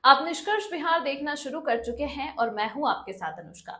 आप निष्कर्ष बिहार देखना शुरू कर चुके हैं और मैं हूं आपके साथ अनुष्का।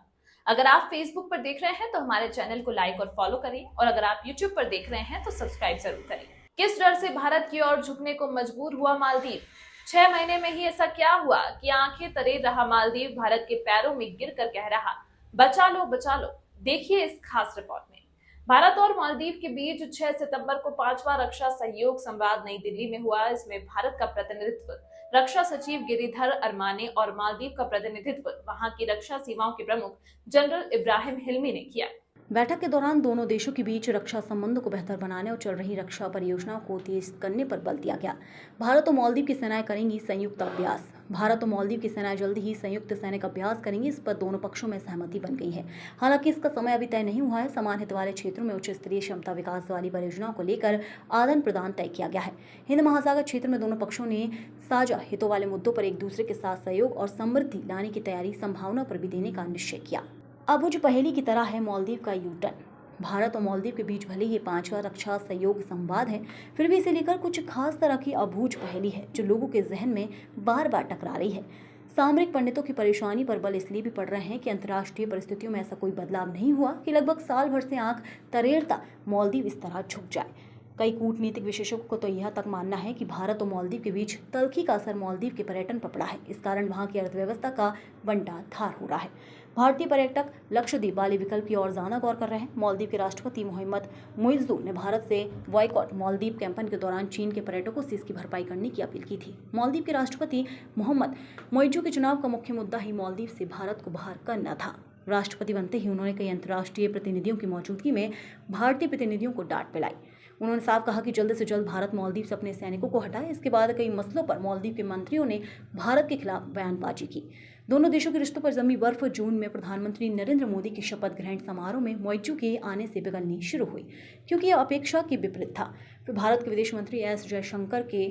अगर आप फेसबुक पर देख रहे हैं तो हमारे चैनल को लाइक और फॉलो करें, और अगर आप यूट्यूब पर देख रहे हैं तो सब्सक्राइब जरूर करें। किस डर से भारत की ओर झुकने को मजबूर हुआ मालदीव? 6 महीने में ही ऐसा क्या हुआ कि आंखें तरे रहा मालदीव भारत के पैरों में गिर कर कह रहा, बचा लो बचा लो। देखिए इस खास रिपोर्ट में। भारत और मालदीव के बीच 6 सितंबर को 5वां रक्षा सहयोग संवाद नई दिल्ली में हुआ। इसमें भारत का प्रतिनिधित्व रक्षा सचिव गिरिधर अरमाने और मालदीव का प्रतिनिधित्व वहां की रक्षा सीमाओं के प्रमुख जनरल इब्राहिम हिल्मी ने किया। बैठक के दौरान दोनों देशों के बीच रक्षा संबंधों को बेहतर बनाने और चल रही रक्षा परियोजनाओं को तेज करने पर बल दिया गया। भारत और मालदीव की सेनाएं करेंगी संयुक्त अभ्यास। भारत और मालदीव की सेनाएं जल्दी ही संयुक्त सैनिक अभ्यास करेंगी, इस पर दोनों पक्षों में सहमति बन गई है। हालांकि इसका समय अभी तय नहीं हुआ है। समान हित वाले क्षेत्रों में उच्च स्तरीय क्षमता विकास वाली परियोजनाओं को लेकर आदान प्रदान तय किया गया है। हिंद महासागर क्षेत्र में दोनों पक्षों ने साझा हितों वाले मुद्दों पर एक दूसरे के साथ सहयोग और समृद्धि लाने की तैयारी संभावना पर भी देने का निश्चय किया। अबुझ पहेली की तरह है मालदीव का यू टर्न। भारत और मालदीव के बीच भले ही 5वां रक्षा सहयोग संवाद है, फिर भी इसे लेकर कुछ खास तरह की अबूझ पहेली है जो लोगों के जहन में बार बार टकरा रही है। सामरिक पंडितों की परेशानी पर बल इसलिए भी पड़ रहे हैं कि अंतर्राष्ट्रीय परिस्थितियों में ऐसा कोई बदलाव नहीं हुआ कि लगभग साल भर से आंख तरेरता मालदीव इस तरह झुक जाए। कई कूटनीतिक विशेषज्ञों को तो यह तक मानना है कि भारत और मालदीव के बीच तल्खी का असर मालदीव के पर्यटन पर पड़ा है। इस कारण वहां की अर्थव्यवस्था का बंटाधार हो रहा है। भारतीय पर्यटक लक्षद्वीप वाले विकल्प की ओर ज्यादा गौर कर रहे हैं। मालदीव के राष्ट्रपति मोहम्मद मुइज्जू ने भारत से बॉयकॉट मालदीव कैंपेन के दौरान चीन के पर्यटकों से इसकी भरपाई करने की अपील की थी। मालदीव के राष्ट्रपति मोहम्मद मुइज्जू के चुनाव का मुख्य मुद्दा ही मालदीव से भारत को बाहर करना था। राष्ट्रपति बनते ही उन्होंने कई अंतर्राष्ट्रीय प्रतिनिधियों की मौजूदगी में भारतीय प्रतिनिधियों को डांट पिलाई। उन्होंने साफ कहा कि जल्द से जल्द भारत मालदीव से अपने सैनिकों को हटाए। इसके बाद कई मसलों पर मालदीव के मंत्रियों ने भारत के खिलाफ बयानबाजी की। दोनों देशों के रिश्तों पर जमी बर्फ जून में प्रधानमंत्री नरेंद्र मोदी के शपथ ग्रहण समारोह में मुइज्जू के आने से पिघलनी शुरू हुई, क्योंकि यह अपेक्षा के विपरीत था। फिर भारत के विदेश मंत्री एस जयशंकर के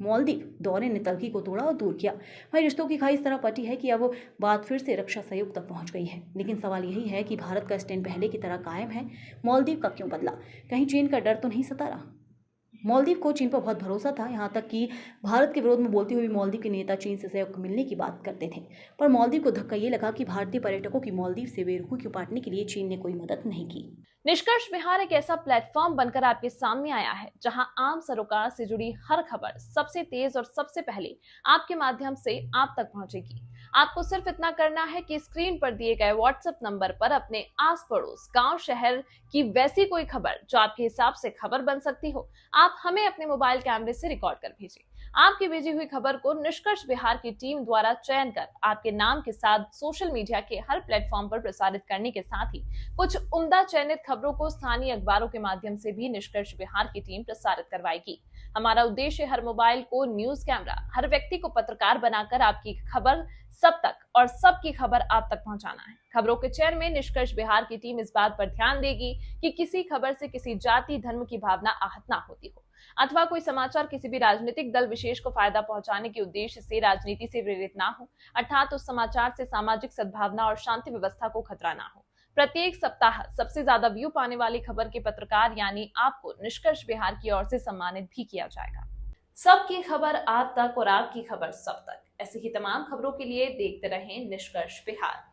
मालदीव दौरे ने तल्खी को तोड़ा और दूर किया। वहीं रिश्तों की खाई इस तरह पटी है कि अब बात फिर से रक्षा सहयोग तक पहुंच गई है। लेकिन सवाल यही है कि भारत का स्टैंड पहले की तरह कायम है। मालदीव का क्यों बदला? कहीं चीन का डर तो नहीं सता रहा? मालदीव को चीन पर बहुत भरोसा था, यहाँ तक कि भारत के विरोध में बोलते हुए मालदीव के नेता चीन से सहयोग मिलने की बात करते थे। पर मालदीव को धक्का ये लगा कि भारतीय पर्यटकों की मालदीव से बेरुखी पाटने के लिए चीन ने कोई मदद नहीं की। निष्कर्ष बिहार एक ऐसा प्लेटफॉर्म बनकर आपके सामने आया है जहां आम सरोकार से जुड़ी हर खबर सबसे तेज और सबसे पहले आपके माध्यम से आप तक पहुंचेगी। आपको सिर्फ इतना करना है कि स्क्रीन पर दिए गए व्हाट्सएप नंबर पर अपने आस पड़ोस गांव शहर की वैसी कोई खबर जो आपके हिसाब से खबर बन सकती हो, आप हमें अपने मोबाइल कैमरे से रिकॉर्ड कर भेजें। आपकी भेजी हुई खबर को निष्कर्ष बिहार की टीम द्वारा चयन कर आपके नाम के साथ सोशल मीडिया के हर प्लेटफॉर्म पर प्रसारित करने के साथ ही कुछ उम्दा चयनित खबरों को स्थानीय अखबारों के माध्यम से भी निष्कर्ष बिहार की टीम प्रसारित करवाएगी। हमारा उद्देश्य हर मोबाइल को न्यूज कैमरा, हर व्यक्ति को पत्रकार बनाकर आपकी खबर सब तक और सबकी खबर आप तक पहुंचाना है। खबरों के चयन में निष्कर्ष बिहार की टीम इस बात पर ध्यान देगी कि किसी खबर से किसी जाति धर्म की भावना आहत ना होती हो, अथवा कोई समाचार किसी भी राजनीतिक दल विशेष को फायदा पहुंचाने के उद्देश्य से राजनीति से प्रेरित ना हो, अर्थात उस समाचार से सामाजिक सद्भावना और शांति व्यवस्था को खतरा ना हो। प्रत्येक सप्ताह सबसे ज्यादा व्यू पाने वाली खबर के पत्रकार यानी आपको निष्कर्ष बिहार की ओर से सम्मानित भी किया जाएगा। सबकी खबर आप तक और आपकी खबर सब तक। ऐसी ही तमाम खबरों के लिए देखते रहें निष्कर्ष बिहार।